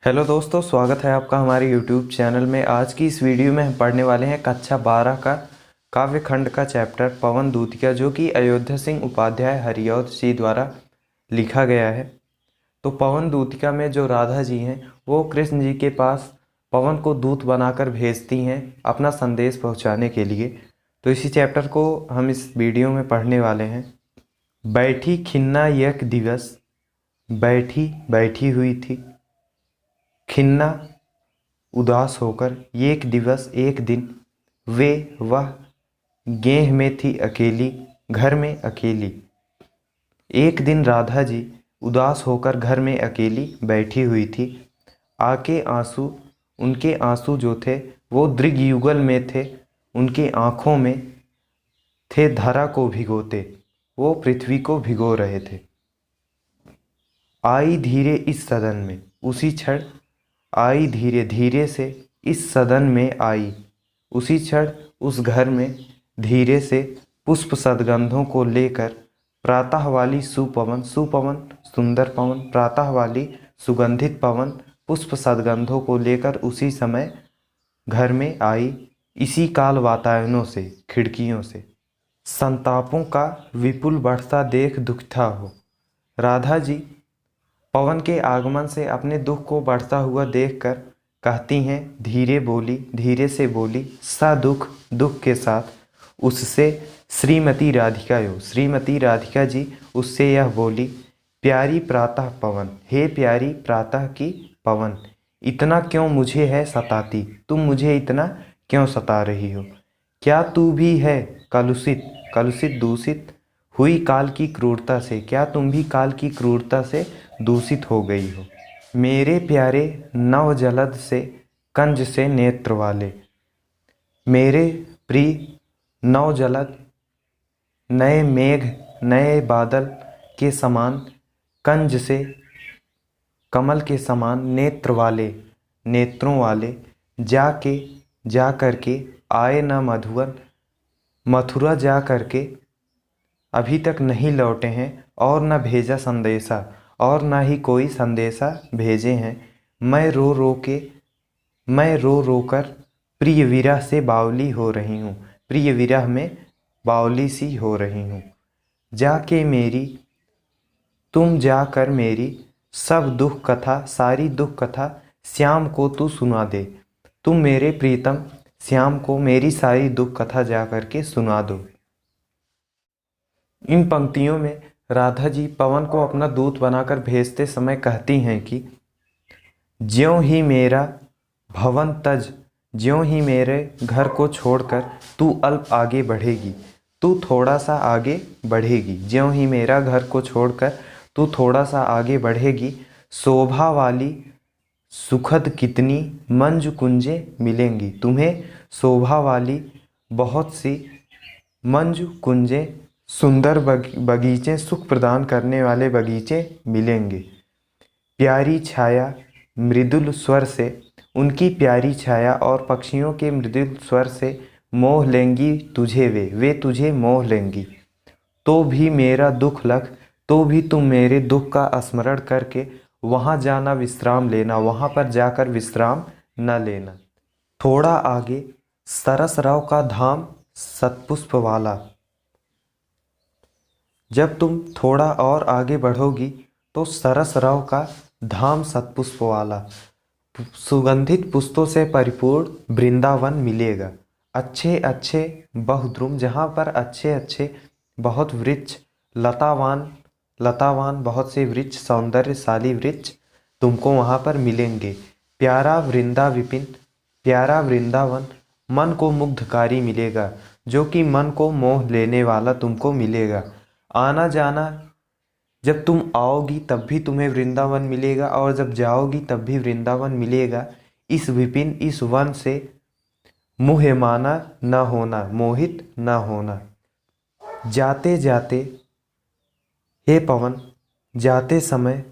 Hello दोस्तों, स्वागत है आपका हमारे YouTube चैनल में। आज की इस वीडियो में हम पढ़ने वाले हैं कक्षा 12 का काव्य खंड का चैप्टर पवन दूतिका, जो कि अयोध्या सिंह उपाध्याय हरिऔध जी द्वारा लिखा गया है। तो पवन दूतिका में जो राधा जी हैं वो कृष्ण जी के पास पवन को दूत बनाकर भेजती हैं अपना संदेश पहुंचाने के लिए। तो इसी चैप्टर को हम इस वीडियो में पढ़ने वाले हैं। बैठी खिन्ना एक दिवस, बैठी बैठी हुई थी खिन्ना उदास होकर, एक दिवस एक दिन, वह गेह में थी अकेली, घर में अकेली। एक दिन राधा जी उदास होकर घर में अकेली बैठी हुई थी। आके आंसू, उनके आंसू जो थे वो दृग्युगल में थे, उनकी आँखों में थे धरा को भिगोते, वो पृथ्वी को भिगो रहे थे। आई धीरे इस सदन में, उसी क्षण आई धीरे धीरे से इस सदन में आई, उसी क्षण उस घर में धीरे से पुष्प सदगंधों को लेकर प्रातः वाली सुपवन, सुपवन सुंदर पवन, प्रातः वाली सुगंधित पवन पुष्प सदगंधों को लेकर उसी समय घर में आई, इसी काल वातायनों से, खिड़कियों से। संतापों का विपुल बढ़ता देख दुखता हो। राधा जी पवन के आगमन से अपने दुख को बढ़ता हुआ देखकर कहती हैं, धीरे बोली, धीरे से बोली, सा दुख दुख के साथ, उससे श्रीमती राधिका यो, श्रीमती राधिका जी उससे यह बोली, प्यारी प्रातः पवन, हे प्यारी प्रातः की पवन, इतना क्यों मुझे है सताती, तुम मुझे इतना क्यों सता रही हो। क्या तू भी है कलुषित, कलुषित दूषित हुई काल की क्रूरता से, क्या तुम भी काल की क्रूरता से दूषित हो गई हो। मेरे प्यारे नव जलद से कंज से नेत्र वाले, मेरे प्रिय नव जलद, नए मेघ नए बादल के समान, कंज से कमल के समान, नेत्र वाले नेत्रों वाले, जा करके आए न मधुवन, मथुरा जा करके अभी तक नहीं लौटे हैं, और न भेजा संदेशा, और न ही कोई संदेशा भेजे हैं। मैं रो रो कर प्रिय विरह से बावली हो रही हूँ, प्रिय विरह में बावली सी हो रही हूँ। जाके मेरी, तुम जाकर मेरी सब दुख कथा, सारी दुख कथा श्याम को तू सुना दे, तुम मेरे प्रीतम श्याम को मेरी सारी दुख कथा जा करके सुना दो। इन पंक्तियों में राधा जी पवन को अपना दूत बनाकर भेजते समय कहती हैं कि ज्यों ही मेरा भवन तज, ज्यों ही मेरे घर को छोड़कर तू अल्प आगे बढ़ेगी, तू थोड़ा सा आगे बढ़ेगी, ज्यों ही मेरा घर को छोड़कर तू थोड़ा सा आगे बढ़ेगी, शोभा वाली सुखद कितनी मंजु कुंजे मिलेंगी, तुम्हें शोभा वाली बहुत सी मंजु कुंजे, सुंदर बगीचे, सुख प्रदान करने वाले बगीचे मिलेंगे। प्यारी छाया मृदुल स्वर से, उनकी प्यारी छाया और पक्षियों के मृदुल स्वर से मोह लेंगी तुझे, वे तुझे मोह लेंगी। तो भी मेरा दुख लख, तो भी तुम मेरे दुख का स्मरण करके वहाँ जाना विश्राम लेना, वहाँ पर जाकर विश्राम न लेना। थोड़ा आगे सरस राव का धाम सतपुष्प वाला, जब तुम थोड़ा और आगे बढ़ोगी तो सरस राव का धाम सतपुष्प वाला, सुगंधित पुष्पों से परिपूर्ण वृंदावन मिलेगा। अच्छे अच्छे बहुद्रुम, जहाँ पर अच्छे अच्छे बहुत वृक्ष, लतावान लतावान बहुत से वृक्ष, सौंदर्यशाली वृक्ष तुमको वहाँ पर मिलेंगे। प्यारा वृंदा विपिन, प्यारा वृंदावन मन को मुग्धकारी मिलेगा, जो कि मन को मोह लेने वाला तुमको मिलेगा। आना जाना, जब तुम आओगी तब भी तुम्हें वृंदावन मिलेगा, और जब जाओगी तब भी वृंदावन मिलेगा। इस विपिन, इस वन से मुह्यमाना न होना, मोहित न होना। जाते जाते हे पवन, जाते समय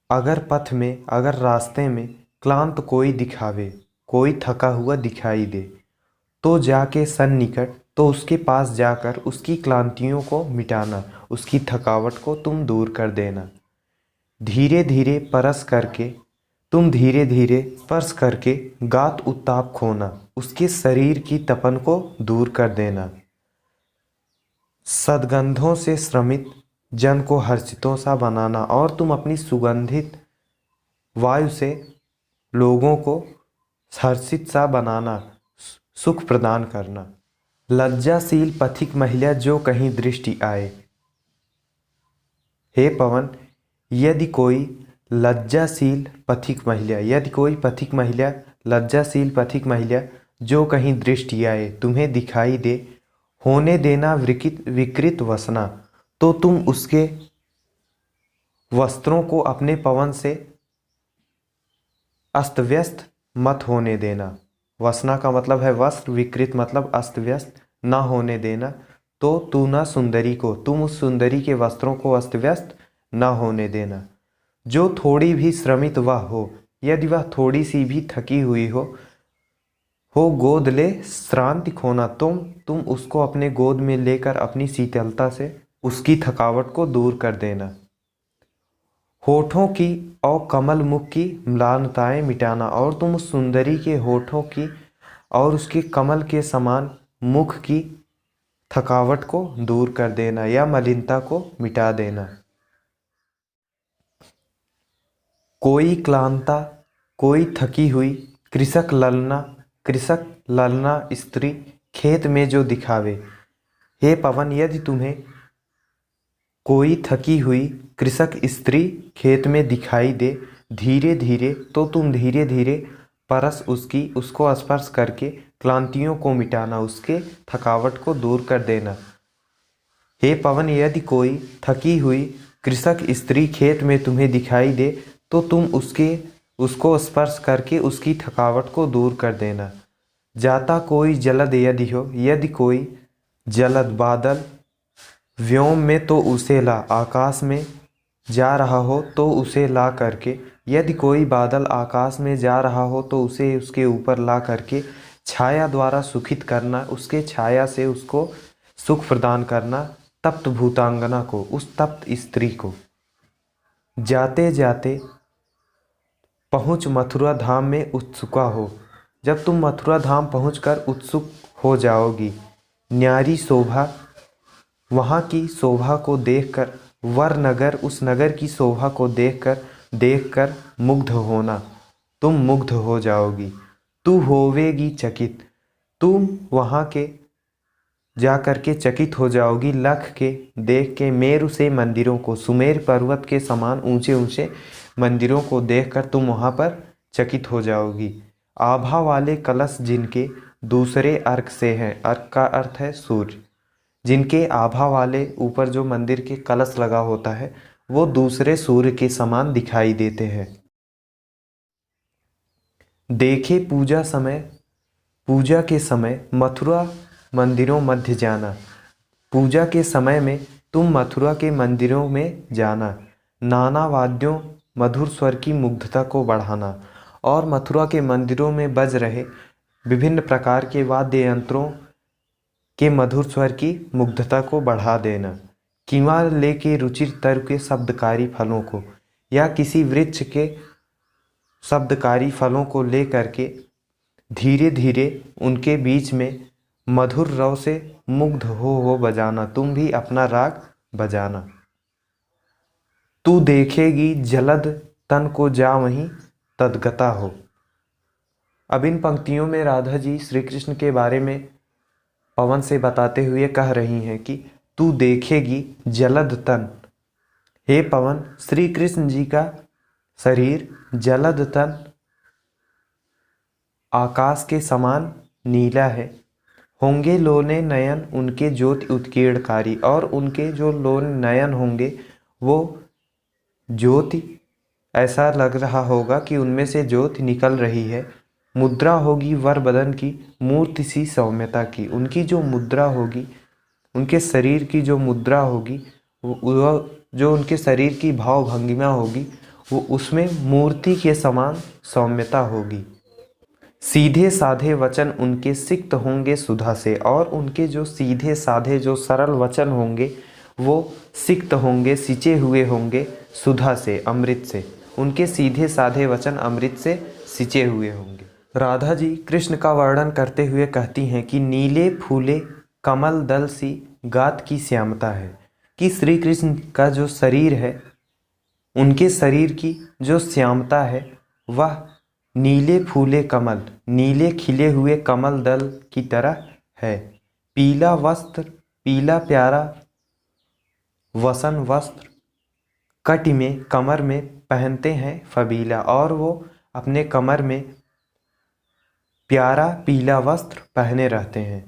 अगर पथ में, अगर रास्ते में क्लांत कोई दिखावे, कोई थका हुआ दिखाई दे, तो जाके सन्निकट, तो उसके पास जाकर उसकी क्लांतियों को मिटाना, उसकी थकावट को तुम दूर कर देना। धीरे धीरे परस करके तुम धीरे धीरे स्पर्श करके गात उत्ताप खोना, उसके शरीर की तपन को दूर कर देना। सद्गंधों से श्रमित जन को हर्षितों सा बनाना, और तुम अपनी सुगंधित वायु से लोगों को हर्षित सा बनाना, सुख प्रदान करना। लज्जाशील पथिक महिला जो कहीं दृष्टि आए। हे पवन, यदि कोई लज्जाशील पथिक महिला, यदि कोई पथिक महिला, लज्जाशील पथिक महिला जो कहीं दृष्टि आए, तुम्हें दिखाई दे, होने देना विकृत वसना, तो तुम उसके वस्त्रों को अपने पवन से अस्त व्यस्त मत होने देना। वसना का मतलब है वस्त्र, विकृत मतलब अस्त व्यस्त, ना होने देना। तो तू ना सुंदरी को, तुम उस सुंदरी के वस्त्रों को अस्त व्यस्त ना होने देना। जो थोड़ी भी श्रमित वह हो, यदि वह थोड़ी सी भी थकी हुई हो गोद ले श्रांति खोना, तुम उसको अपने गोद में लेकर अपनी शीतलता से उसकी थकावट को दूर कर देना। होठों की और कमल मुख की म्लानताएं मिटाना, और तुम उस सुंदरी के होठों की और उसके कमल के समान मुख की थकावट को दूर कर देना या मलिनता को मिटा देना। कोई क्लांता, कोई थकी हुई कृषक ललना स्त्री खेत में जो दिखावे। हे पवन, यदि तुम्हें कोई थकी हुई कृषक स्त्री खेत में दिखाई दे धीरे धीरे, तो तुम धीरे धीरे परस उसको स्पर्श करके क्लांतियों को मिटाना, उसके थकावट को दूर कर देना। हे पवन, यदि कोई थकी हुई कृषक स्त्री खेत में तुम्हें दिखाई दे, तो तुम उसको स्पर्श करके उसकी थकावट को दूर कर देना। जाता कोई जलद यदि हो, यदि कोई जलद बादल व्योम में तो उसे ला, आकाश में जा रहा हो तो उसे ला करके, यदि कोई बादल आकाश में जा रहा हो तो उसे उसके ऊपर ला करके छाया द्वारा सुखित करना, उसके छाया से उसको सुख प्रदान करना। तप्त भूतांगना को, उस तप्त स्त्री को। जाते जाते पहुँच मथुरा धाम में उत्सुका हो, जब तुम मथुरा धाम पहुँचकर उत्सुक हो जाओगी। न्यारी शोभा, वहाँ की शोभा को देखकर, वर नगर, उस नगर की शोभा को देखकर मुग्ध होना, तुम मुग्ध हो जाओगी। तू होवेगी चकित, तुम वहाँ के जा कर के चकित हो जाओगी। लख के देख के मेरु से मंदिरों को, सुमेर पर्वत के समान ऊंचे ऊंचे मंदिरों को देखकर तुम वहाँ पर चकित हो जाओगी। आभा वाले कलश जिनके दूसरे अर्क से हैं, अर्क का अर्थ है सूर्य, जिनके आभा वाले ऊपर जो मंदिर के कलश लगा होता है वो दूसरे सूर्य के समान दिखाई देते हैं। देखे पूजा के समय मथुरा मंदिरों मध्य जाना, पूजा के समय में तुम मथुरा के मंदिरों में जाना। नाना वाद्यों मधुर स्वर की मुग्धता को बढ़ाना, और मथुरा के मंदिरों में बज रहे विभिन्न प्रकार के वाद्य यंत्रों के मधुर स्वर की मुग्धता को बढ़ा देना। कीमा लेके रुचिर तर के शब्दकारी फलों को, या किसी वृक्ष के शब्दकारी फलों को ले करके धीरे धीरे उनके बीच में मधुर रव से मुग्ध हो बजाना, तुम भी अपना राग बजाना। तू देखेगी जलद तन को जा वहीं तदगता हो। अब इन पंक्तियों में राधा जी श्री कृष्ण के बारे में पवन से बताते हुए कह रही हैं कि तू देखेगी जलद तन। हे पवन, श्री कृष्ण जी का शरीर जलद तन आकाश के समान नीला है। होंगे लोने नयन उनके ज्योति उत्कीर्णकारी, और उनके जो लोन नयन होंगे वो ज्योति ऐसा लग रहा होगा कि उनमें से ज्योति निकल रही है। मुद्रा होगी वर बदन की मूर्ति सी सौम्यता की, उनकी जो मुद्रा होगी, उनके शरीर की जो मुद्रा होगी, वो जो उनके शरीर की भाव भंगिमा होगी, वो उसमें मूर्ति के समान सौम्यता होगी। सीधे साधे वचन उनके सिक्त होंगे सुधा से, और उनके जो सीधे साधे जो सरल वचन होंगे वो सिक्त होंगे, सिंचे हुए होंगे सुधा से, अमृत से। उनके सीधे साधे वचन अमृत से सिंचे हुए होंगे। राधा जी कृष्ण का वर्णन करते हुए कहती हैं कि नीले फूले कमल दल सी गात की श्यामता है, कि श्री कृष्ण का जो शरीर है, उनके शरीर की जो श्यामता है वह नीले फूले कमल, नीले खिले हुए कमल दल की तरह है। पीला वस्त्र, पीला प्यारा वसन वस्त्र कटी में, कमर में पहनते हैं फबीला, और वो अपने कमर में प्यारा पीला वस्त्र पहने रहते हैं।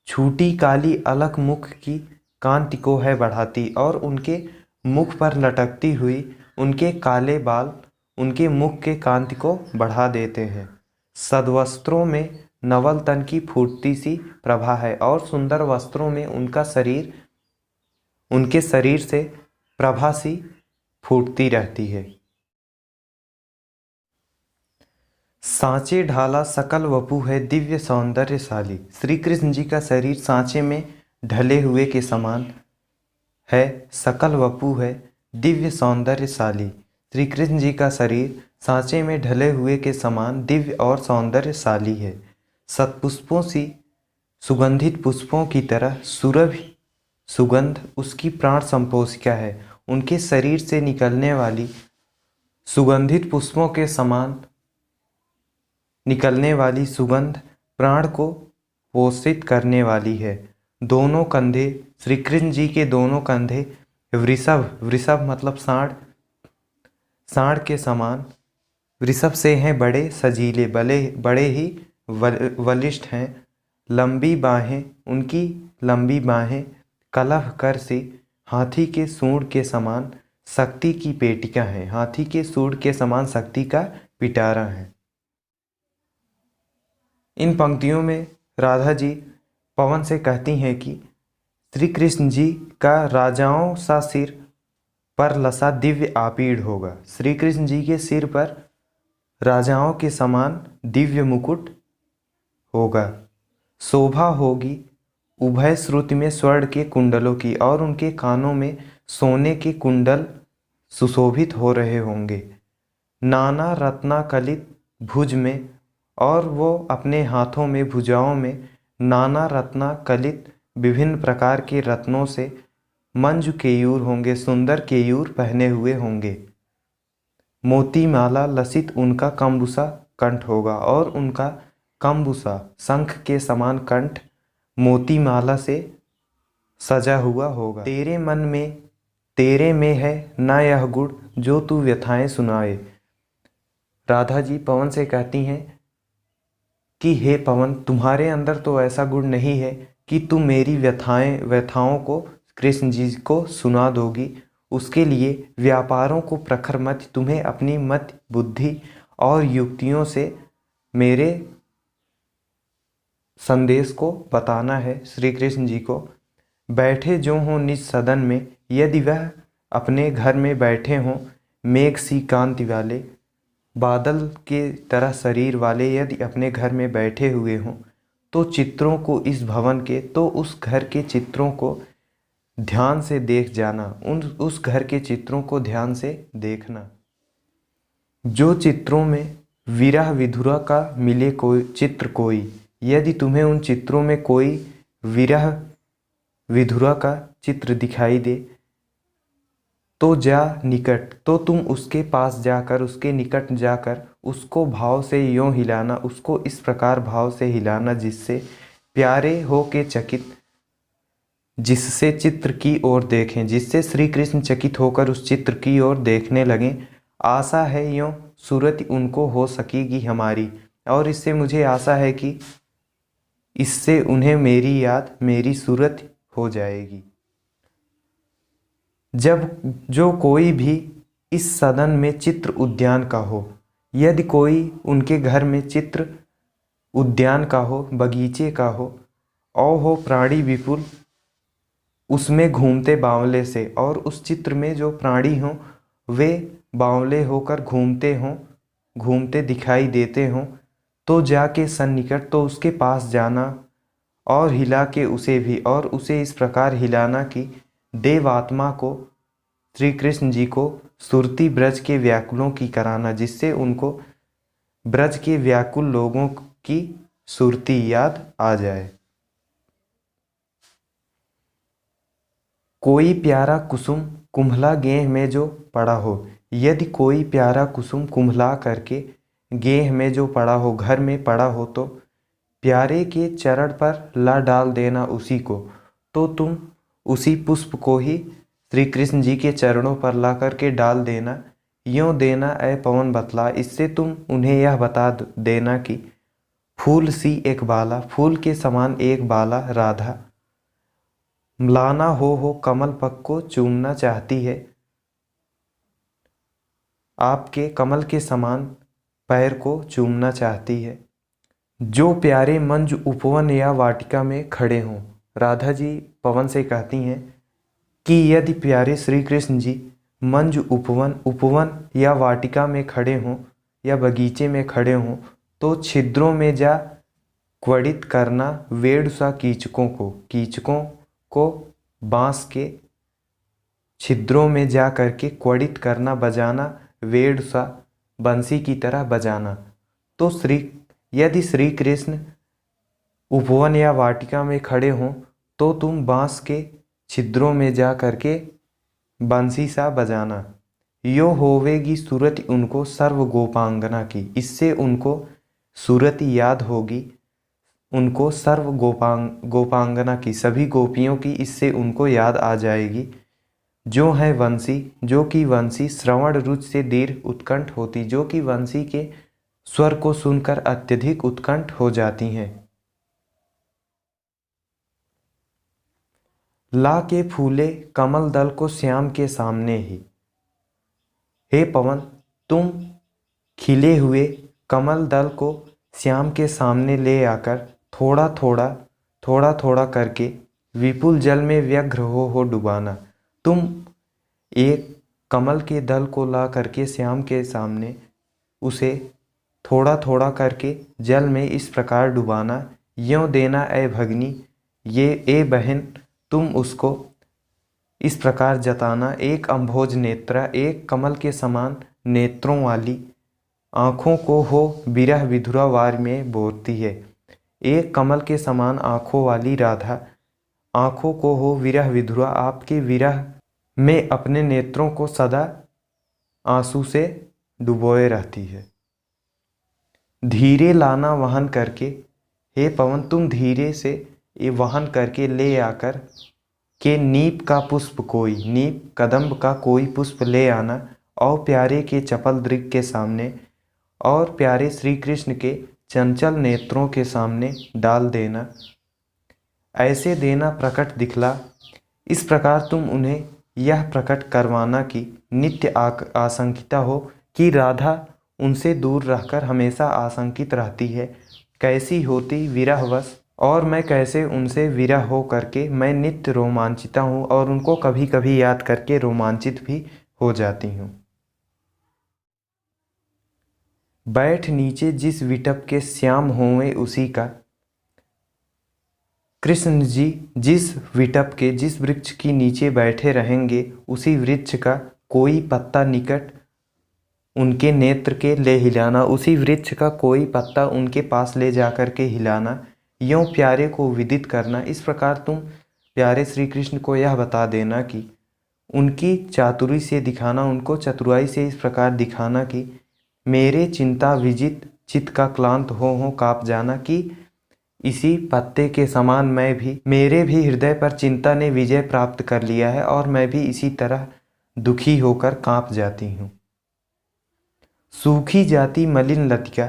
छूटी काली अलख मुख की कांति को है बढ़ाती, और उनके मुख पर लटकती हुई उनके काले बाल उनके मुख के कांति को बढ़ा देते हैं। सद्वस्त्रों में नवल तन की फूटती सी प्रभा है, और सुंदर वस्त्रों में उनका शरीर, उनके शरीर से प्रभा सी फूटती रहती है। सांचे ढाला सकल वपु है दिव्य सौंदर्यशाली, श्री कृष्ण जी का शरीर सांचे में ढले हुए के समान है, सकल वपु है दिव्य सौंदर्यशाली। श्री कृष्ण जी का शरीर सांचे में ढले हुए के समान दिव्य और सौंदर्यशाली है। सत्पुष्पों सी सुगंधित पुष्पों की तरह सुरभि सुगंध उसकी प्राण संपोषिका है। उनके शरीर से निकलने वाली सुगंधित पुष्पों के समान निकलने वाली सुगंध प्राण को पोषित करने वाली है। दोनों कंधे, श्री कृष्ण जी के दोनों कंधे वृषभ, वृषभ मतलब सांड, सांड के समान वृषभ से हैं, बड़े सजीले, बड़े ही बलिष्ठ हैं। लंबी बाहें, उनकी लंबी बाहें कलह कर सी हाथी के सूंड के समान शक्ति की पेटिका है, हाथी के सूंड के समान शक्ति का पिटारा है। इन पंक्तियों में राधा जी पवन से कहती हैं कि श्री कृष्ण जी का राजाओं सा सिर पर लसा दिव्य आपीड़ होगा। श्री कृष्ण जी के सिर पर राजाओं के समान दिव्य मुकुट होगा। शोभा होगी उभय श्रुति में स्वर्ण के कुंडलों की, और उनके कानों में सोने के कुंडल सुशोभित हो रहे होंगे। नाना रत्नाकलित भुज में, और वो अपने हाथों में, भुजाओं में नाना रत्नाकलित विभिन्न प्रकार के रत्नों से मंजु केयूर होंगे, सुंदर केयूर पहने हुए होंगे। मोती माला लसित उनका कम्बुसा कंठ होगा, और उनका कम्बुसा शंख के समान कंठ मोती माला से सजा हुआ होगा। तेरे मन में तेरे में है न यह गुण जो तू व्यथाएं सुनाए। राधा जी पवन से कहती हैं कि हे पवन, तुम्हारे अंदर तो ऐसा गुण नहीं है कि तुम मेरी व्यथाओं को कृष्ण जी को सुना दोगी। उसके लिए व्यापारों को प्रखर मत, तुम्हें अपनी मत बुद्धि और युक्तियों से मेरे संदेश को बताना है। श्री कृष्ण जी को बैठे जो हों निज सदन में, यदि वह अपने घर में बैठे हों मेघ सी कांति वाले, बादल के तरह शरीर वाले यदि अपने घर में बैठे हुए हों, तो चित्रों को इस भवन के, तो उस घर के चित्रों को ध्यान से देख जाना, उस घर के चित्रों को ध्यान से देखना। जो चित्रों में विरह विधुरा का मिले कोई चित्र कोई, यदि तुम्हें उन चित्रों में कोई विरह विधुरा का चित्र दिखाई दे तो जा निकट, तो तुम उसके पास जाकर, उसके निकट जाकर उसको भाव से यूँ हिलाना, उसको इस प्रकार भाव से हिलाना जिससे प्यारे हो के चकित, जिससे चित्र की ओर देखें, जिससे श्री कृष्ण चकित होकर उस चित्र की ओर देखने लगें। आशा है यूँ सूरत उनको हो सकेगी हमारी, और इससे मुझे आशा है कि इससे उन्हें मेरी याद, मेरी सूरत हो जाएगी। जब जो कोई भी इस सदन में चित्र उद्यान का हो, यदि कोई उनके घर में चित्र उद्यान का हो, बगीचे का हो, और हो प्राणी विपुल उसमें घूमते बावले से, और उस चित्र में जो प्राणी हों वे बावले होकर घूमते दिखाई देते हों, तो जाके सन्निकट, तो उसके पास जाना और हिला के उसे भी, और उसे इस प्रकार हिलाना कि देवात्मा को, श्री कृष्ण जी को सुरती ब्रज के व्याकुलों की कराना, जिससे उनको ब्रज के व्याकुल लोगों की सुरती याद आ जाए। कोई प्यारा कुसुम कुम्हला गेह में जो पड़ा हो, यदि कोई प्यारा कुसुम कुम्हला करके गेह में जो पड़ा हो, घर में पड़ा हो, तो प्यारे के चरण पर ला डाल देना उसी को। तो तुम उसी पुष्प को ही श्री कृष्ण जी के चरणों पर ला करके डाल देना। यूँ देना ऐ पवन बतला, इससे तुम उन्हें यह बता देना कि फूल सी एक बाला, फूल के समान एक बाला राधा म्लाना हो कमल पग को चूमना चाहती है। आपके कमल के समान पैर को चूमना चाहती है। जो प्यारे मंज उपवन या वाटिका में खड़े हों, राधा जी पवन से कहती हैं कि यदि प्यारे श्री कृष्ण जी मंज उपवन या वाटिका में खड़े हों या बगीचे में खड़े हों, तो छिद्रों में जा क्वड़ित करना वेडुसा कीचकों को बांस के छिद्रों में जा करके क्वड़ित करना, बजाना वेडुसा बंसी की तरह बजाना। तो यदि श्री कृष्ण उपवन या वाटिका में खड़े हों, तो तुम बांस के छिद्रों में जा करके बंसी सा बजाना। यो होवेगी सूरत उनको सर्व गोपांगना की, इससे उनको सूरत याद होगी, उनको सर्व गोपांगना की, सभी गोपियों की इससे उनको याद आ जाएगी। जो है वंशी, जो कि वंशी श्रवण रुच से दीर्घ उत्कंठ होती, जो कि वंशी के स्वर को सुनकर अत्यधिक उत्कंठ हो जाती हैं। ला के फूले कमल दल को श्याम के सामने ही। हे पवन, तुम खिले हुए कमल दल को श्याम के सामने ले आकर थोड़ा थोड़ा करके विपुल जल में व्यग्र हो डुबाना। तुम एक कमल के दल को ला करके श्याम के सामने उसे थोड़ा करके जल में इस प्रकार डुबाना। यों देना ऐ भगनी, ये ए बहन, तुम उसको इस प्रकार जताना। एक अम्भोज नेत्रा, एक कमल के समान नेत्रों वाली आँखों को हो विरह विधुरा वार में बोरती है। एक कमल के समान आँखों वाली राधा आँखों को हो विरह विधुरा, आपके विरह में अपने नेत्रों को सदा आंसू से डुबोए रहती है। धीरे लाना वहन करके, हे पवन, तुम धीरे से ये वहन करके ले आकर के नीप का पुष्प कोई, नीप कदम्ब का कोई पुष्प ले आना और प्यारे के चपल दृग के सामने और प्यारे श्री कृष्ण के चंचल नेत्रों के सामने डाल देना। ऐसे देना प्रकट दिखला, इस प्रकार तुम उन्हें यह प्रकट करवाना कि नित्य आशंकिता हो कि राधा उनसे दूर रहकर हमेशा आशंकित रहती है, कैसी होती विरहवश, और मैं कैसे उनसे विरह हो करके मैं नित्य रोमांचिता हूँ और उनको कभी कभी याद करके रोमांचित भी हो जाती हूँ। बैठ नीचे जिस विटप के श्याम होवे उसी का, कृष्ण जी जिस विटप के, जिस वृक्ष की नीचे बैठे रहेंगे, उसी वृक्ष का कोई पत्ता निकट उनके नेत्र के ले हिलाना, उसी वृक्ष का कोई पत्ता उनके पास ले जाकर के हिलाना। यों प्यारे को विदित करना। इस प्रकार तुम प्यारे श्री कृष्ण को यह बता देना कि उनकी चातुरी से दिखाना, उनको चतुराई से इस प्रकार दिखाना कि मेरे चिंता विजित चित्त का क्लांत हो काँप जाना, कि इसी पत्ते के समान मेरे भी हृदय पर चिंता ने विजय प्राप्त कर लिया है और मैं भी इसी तरह दुखी होकर काँप जाती हूँ। सूखी जाती मलिन लतिका,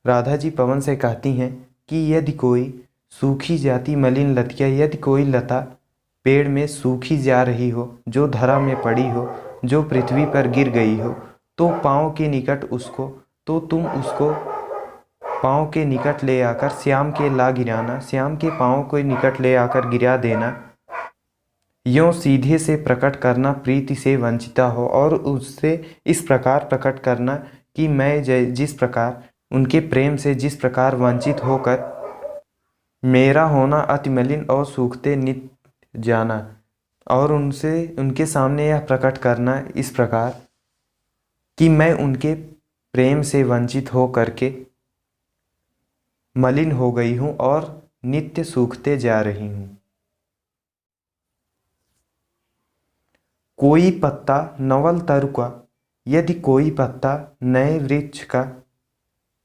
राधा जी पवन से कहती हैं कि यदि कोई सूखी जाती मलिन लतिका, यदि कोई लता पेड़ में सूखी जा रही हो, जो धरा में पड़ी हो, जो पृथ्वी पर गिर गई हो, तो पाँव के निकट उसको, तो तुम उसको पाँव के निकट ले आकर श्याम के ला गिराना, श्याम के पाँव के निकट ले आकर गिरा देना। यों सीधे से प्रकट करना प्रीति से वंचिता हो और उससे इस प्रकार प्रकट करना कि मैं जिस प्रकार उनके प्रेम से जिस प्रकार वंचित होकर मेरा होना अति मलिन और सूखते नित्य जाना, और उनके सामने यह प्रकट करना इस प्रकार कि मैं उनके प्रेम से वंचित हो करके मलिन हो गई हूँ और नित्य सूखते जा रही हूँ। कोई पत्ता नवल तरु का, यदि कोई पत्ता नए वृक्ष का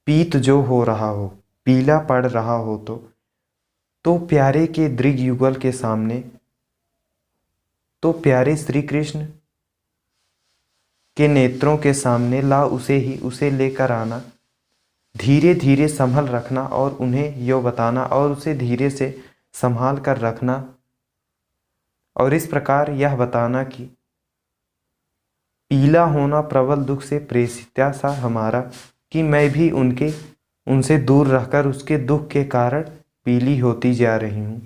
पीत जो हो रहा हो, पीला पड़ रहा हो, तो प्यारे के दृग युगल के सामने, तो प्यारे श्री कृष्ण के नेत्रों के सामने ला उसे लेकर आना, धीरे धीरे संभल रखना और उन्हें यो बताना और उसे धीरे से संभाल कर रखना और इस प्रकार यह बताना कि पीला होना प्रबल दुख से प्रेषिता सा हमारा, कि मैं भी उनसे दूर रहकर उसके दुख के कारण पीली होती जा रही हूँ।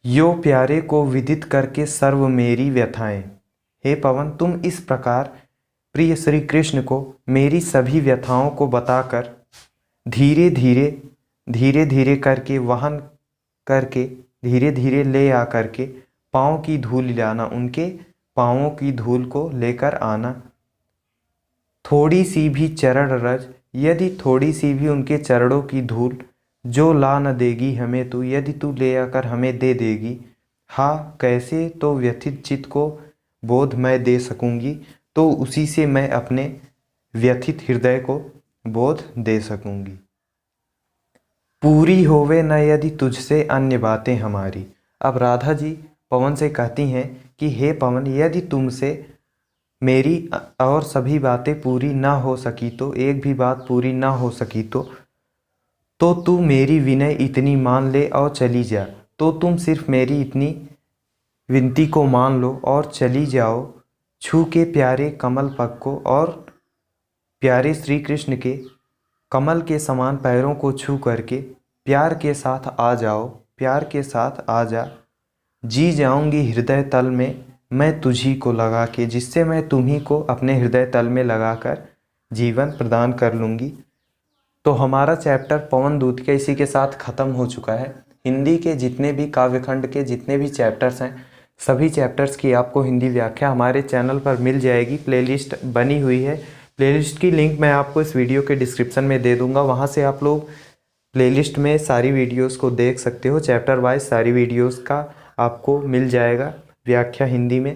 यो प्यारे को विदित करके सर्व मेरी व्यथाएं। हे पवन, तुम इस प्रकार प्रिय श्री कृष्ण को मेरी सभी व्यथाओं को बताकर धीरे धीरे करके वहन करके धीरे धीरे ले आ करके पाँव की धूल लाना, उनके पाँवों की धूल को लेकर आना। थोड़ी सी भी चरण रज, यदि थोड़ी सी भी उनके चरणों की धूल जो ला न देगी हमें तू, यदि तू ले आकर हमें दे देगी, हाँ कैसे तो व्यथित चित्त को बोध मैं दे सकूंगी, तो उसी से मैं अपने व्यथित हृदय को बोध दे सकूंगी। पूरी होवे न यदि तुझसे अन्य बातें हमारी। अब राधा जी पवन से कहती हैं कि हे पवन, यदि तुमसे मेरी और सभी बातें पूरी ना हो सकी, तो एक भी बात पूरी ना हो सकी तो तू मेरी विनय इतनी मान ले और चली जा। तो तुम सिर्फ मेरी इतनी विनती को मान लो और चली जाओ, छू के प्यारे कमल पग को, और प्यारे श्री कृष्ण के कमल के समान पैरों को छू करके प्यार के साथ आ जाओ, प्यार के साथ आ जा। जी जाऊंगी हृदय तल में मैं तुझी को लगा के, जिससे मैं तुम्ही को अपने हृदय तल में लगाकर जीवन प्रदान कर लूँगी। तो हमारा चैप्टर पवन दूत के इसी के साथ ख़त्म हो चुका है। हिंदी के जितने भी काव्यखंड के जितने भी चैप्टर्स हैं, सभी चैप्टर्स की आपको हिंदी व्याख्या हमारे चैनल पर मिल जाएगी। प्लेलिस्ट बनी हुई है, प्लेलिस्ट की लिंक मैं आपको इस वीडियो के डिस्क्रिप्शन में दे दूँगा। वहाँ से आप लोग प्लेलिस्ट में सारी वीडियोज़ को देख सकते हो। चैप्टर वाइज सारी वीडियोज़ का आपको मिल जाएगा व्याख्या हिंदी में।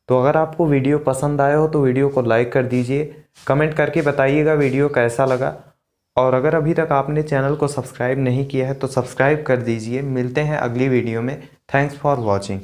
तो अगर आपको वीडियो पसंद आया हो तो वीडियो को लाइक कर दीजिए, कमेंट करके बताइएगा वीडियो कैसा लगा, और अगर अभी तक आपने चैनल को सब्सक्राइब नहीं किया है तो सब्सक्राइब कर दीजिए। मिलते हैं अगली वीडियो में। Thanks for watching.